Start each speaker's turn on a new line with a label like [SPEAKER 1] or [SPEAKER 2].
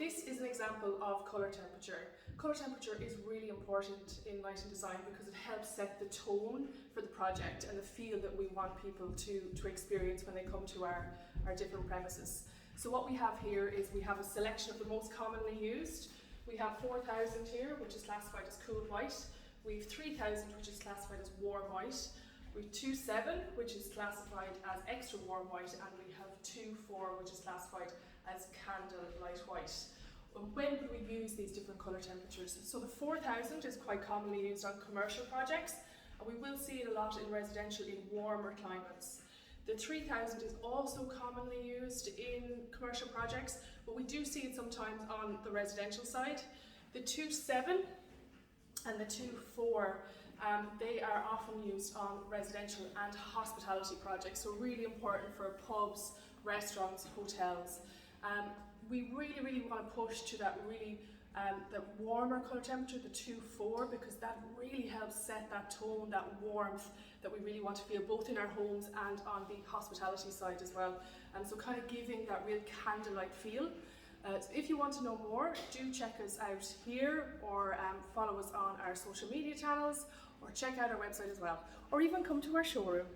[SPEAKER 1] this is an example of colour temperature. Colour temperature is really important in lighting design because it helps set the tone for the project and the feel that we want people to experience when they come to our different premises. So what we have here is we have a selection of the most commonly used. We have 4,000 here, which is classified as cool white. We have 3,000, which is classified as warm white. We have 2.7, which is classified as extra warm white, and we have 2.4, which is classified as candle light white. When do we use these different colour temperatures? So the 4,000 is quite commonly used on commercial projects, and we will see it a lot in residential in warmer climates. The 3,000 is also commonly used in commercial projects, but we do see it sometimes on the residential side. The 2.7 and the 2.4, they are often used on residential and hospitality projects, so really important for pubs, restaurants, hotels. We really want to push to that the warmer colour temperature, the 2.4, because that really helps set that tone, that warmth that we really want to feel both in our homes and on the hospitality side as well. And so kind of giving that real candlelight feel. So if you want to know more, do check us out here, or follow us on our social media channels, or check out our website as well, or even come to our showroom.